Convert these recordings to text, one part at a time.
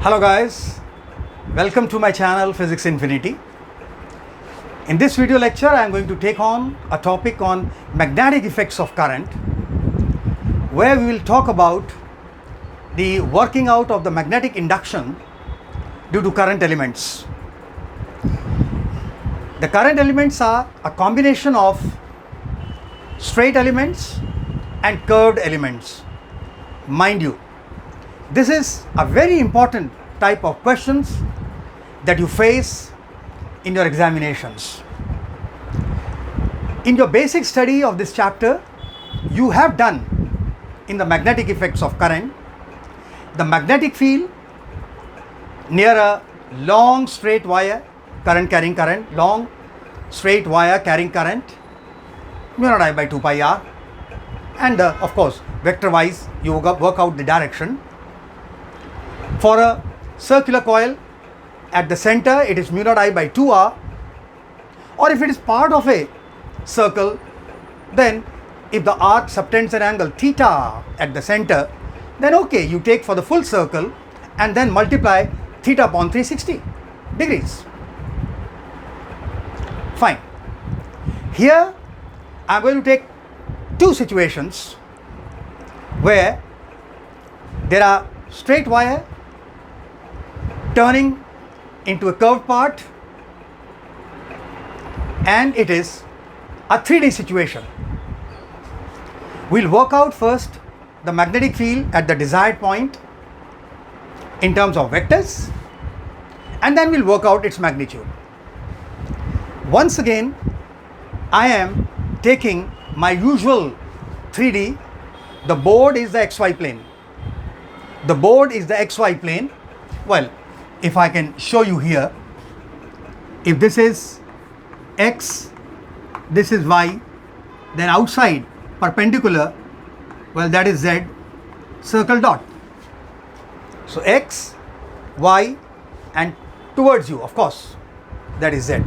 Hello guys, welcome to my channel Physics Infinity. In this video lecture I am going to take on a topic on magnetic effects of current, where we will talk about the working out of the magnetic induction due to current elements. The current elements are a combination of straight elements and curved elements. Mind you, this is a very important type of questions that you face in your examinations. In your basic study of this chapter, you have done in the magnetic effects of current, the magnetic field near a long straight wire, current carrying current, long straight wire carrying current, mu naught I by 2 pi r, and of course vector wise you work out the direction. For a circular coil, at the center it is mu naught I by 2r, or if it is part of a circle, then if the arc subtends an angle theta at the center, then okay, you take for the full circle and then multiply theta upon 360 degrees. Fine. Here I am going to take two situations where there are straight wire turning into a curved part, and it is a 3D situation. We'll work out first the magnetic field at the desired point in terms of vectors, and then we'll work out its magnitude. Once again, I am taking my usual 3D. The board is the XY plane. The board is the XY plane. Well, if I can show you here, if this is X, this is Y, then outside perpendicular, well, that is Z, circle dot. So X, Y, and towards you, of course, that is Z.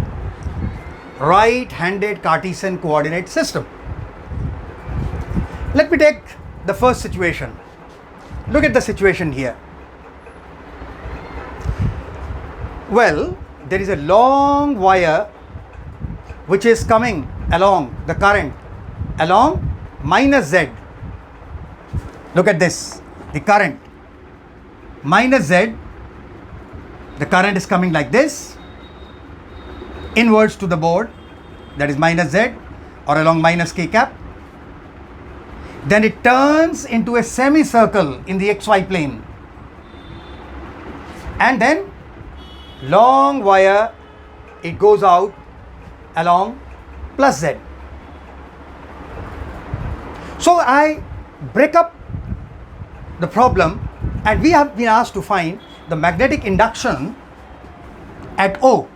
Right-handed Cartesian coordinate system. Let me take the first situation. Look at the situation here. Well, there is a long wire which is coming along the current along minus Z. Look at this, the current minus Z, the current is coming like this inwards to the board, that is minus Z, or along minus k cap. Then it turns into a semicircle in the XY plane, and then long wire, it goes out along plus Z. So I break up the problem, and we have been asked to find the magnetic induction at O,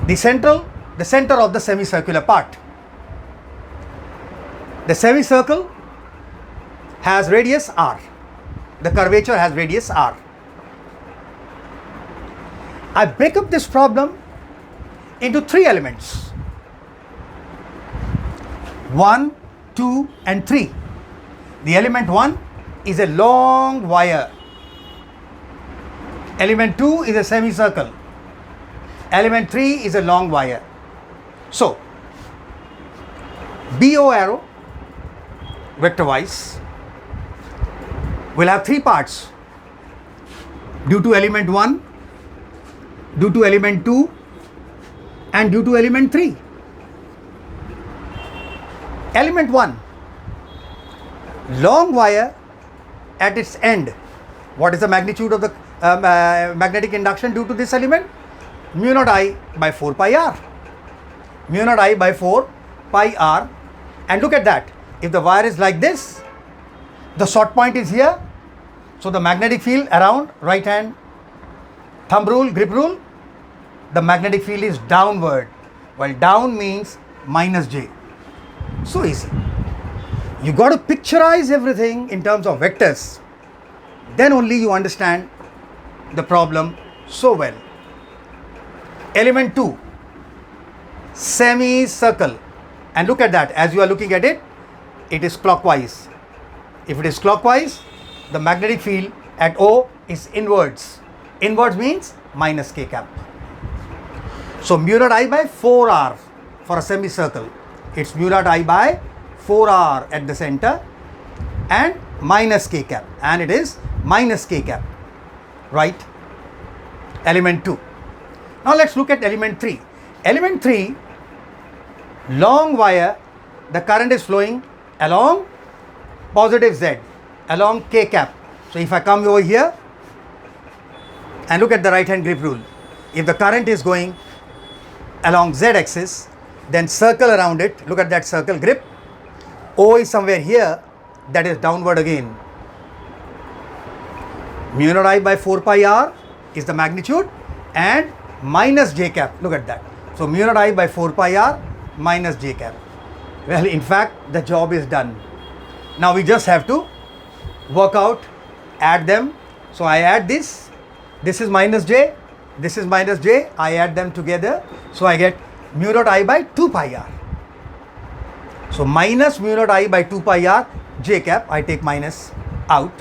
the center of the semicircular part. The semicircle has radius r, the curvature has radius r. I break up this problem into three elements: 1, 2, and 3. The element 1 is a long wire. Element 2 is a semicircle. Element 3 is a long wire. So, BO arrow, vector wise, will have three parts: due to element 1, due to element 2, and due to element 3. Element 1, long wire at its end. What is the magnitude of the magnetic induction due to this element? Mu naught I by 4 pi r. Mu naught I by 4 pi r. And look at that. If the wire is like this, the short point is here. So the magnetic field around, right hand, thumb rule, grip rule, the magnetic field is downward. Well, down means minus J. So easy. You got to picturize everything in terms of vectors. Then only you understand the problem so well. Element 2, semicircle. And look at that. As you are looking at it, it is clockwise. If it is clockwise, the magnetic field at O is inwards. Inwards means minus k cap. So mu naught I by 4r for a semicircle. It's mu naught I by 4r at the center and minus k cap, and it is minus k cap, right? Element 2. Now let's look at element 3. Element 3, long wire, the current is flowing along positive z, along k cap. So if I come over here and look at the right hand grip rule, if the current is going along z axis, then circle around it, look at that circle grip, O is somewhere here, that is downward again. Mu naught I by 4 pi r is the magnitude and minus j cap, look at that. So mu naught I by 4 pi r minus j cap. Well, in fact, the job is done. Now we just have to work out, add them. So I add this is minus j, this is minus j, I add them together. So I get mu naught I by 2 pi r. So minus mu naught I by 2 pi r j cap, I take minus out,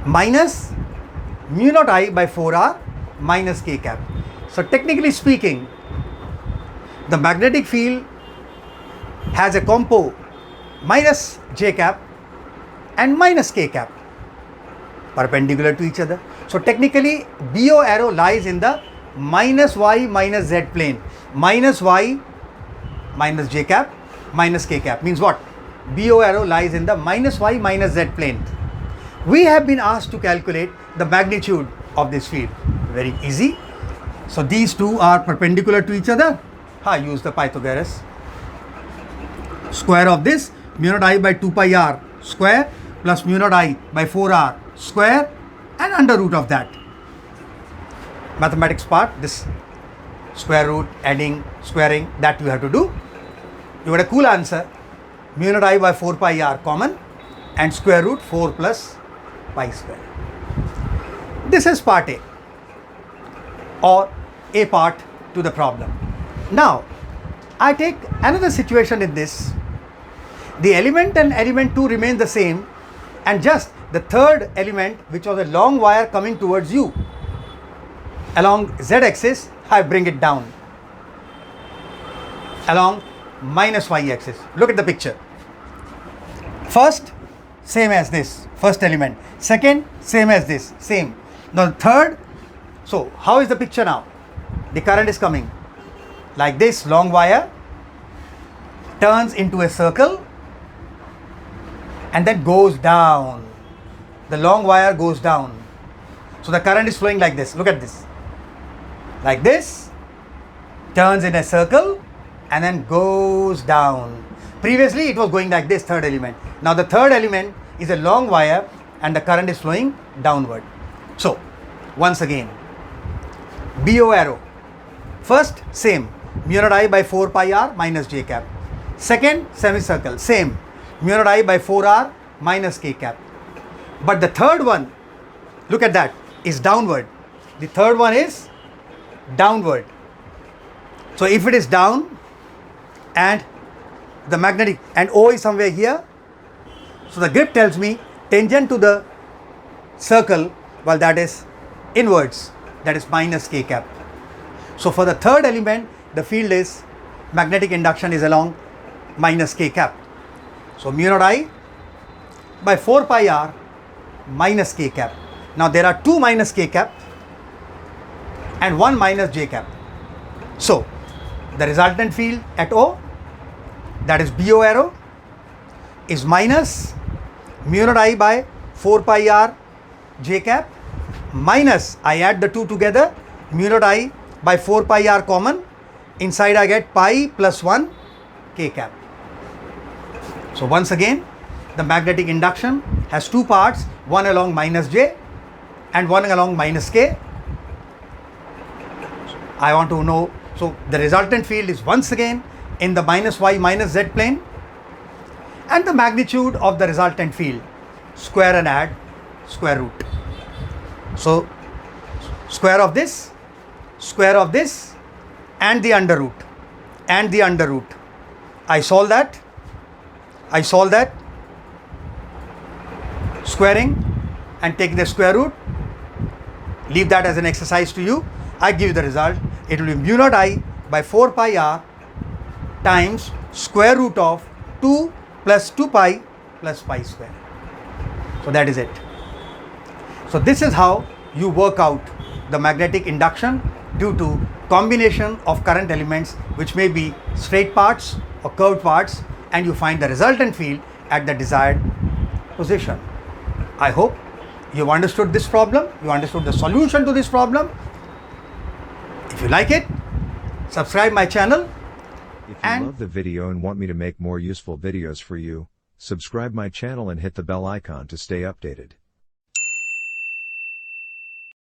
minus mu naught I by 4r minus k cap. So technically speaking, the magnetic field has a compo minus j cap and minus k cap perpendicular to each other. So technically BO arrow lies in the minus y minus z plane. Minus y minus j cap minus k cap means what? BO arrow lies in the minus y minus z plane. We have been asked to calculate the magnitude of this field. Very easy. So these two are perpendicular to each other. Use the Pythagoras. Square of this, mu naught I by 2 pi r square plus mu naught I by 4r square and under root of that. Mathematics part, this square root, adding, squaring, that you have to do. You got a cool answer. Mu naught I by 4 pi r common and square root 4 plus pi square. This is part A, or A part to the problem. Now I take another situation in this. The element and element 2 remain the same, and just the third element, which was a long wire coming towards you along z axis, I bring it down along minus y axis. Look at the picture. First, same as this, first element. Second, same as this, same. Now the third, so how is the picture now? The current is coming like this, long wire turns into a circle and then goes down. The long wire goes down. So the current is flowing like this. Look at this. Like this, turns in a circle and then goes down. Previously it was going like this, third element. Now the third element is a long wire and the current is flowing downward. So once again, BO arrow. First, same, mu naught I by 4 pi r minus j cap. Second, semicircle, same, mu naught I by 4r minus k cap. But the third one, look at that, is downward. The third one is downward. So if it is down and the magnetic, and O is somewhere here, so the grip tells me tangent to the circle, well, that is inwards, that is minus k cap. So for the third element, the field is, magnetic induction is along minus k cap. So mu naught I by 4 pi r minus k cap. Now there are two minus k cap and one minus j cap. So the resultant field at O, that is BO arrow, is minus mu naught I by 4 pi r j cap minus, I add the two together, mu naught I by 4 pi r common, inside I get pi plus 1 k cap. So once again, the magnetic induction has two parts, one along minus j and one along minus k. I want to know, so the resultant field is once again in the minus y minus z plane, and the magnitude of the resultant field, square and add square root. So square of this and the under root and the under root. I solve that, squaring and take the square root, Leave that as an exercise to you. I give you the result. It will be mu naught I by 4 pi r times square root of 2 plus 2 pi plus pi square. So that is it. So this is how you work out the magnetic induction due to combination of current elements, which may be straight parts or curved parts, and you find the resultant field at the desired position. I hope you've understood this problem, you understood the solution to this problem. If you like it, subscribe my channel. If you love the video and want me to make more useful videos for you, subscribe my channel and hit the bell icon to stay updated.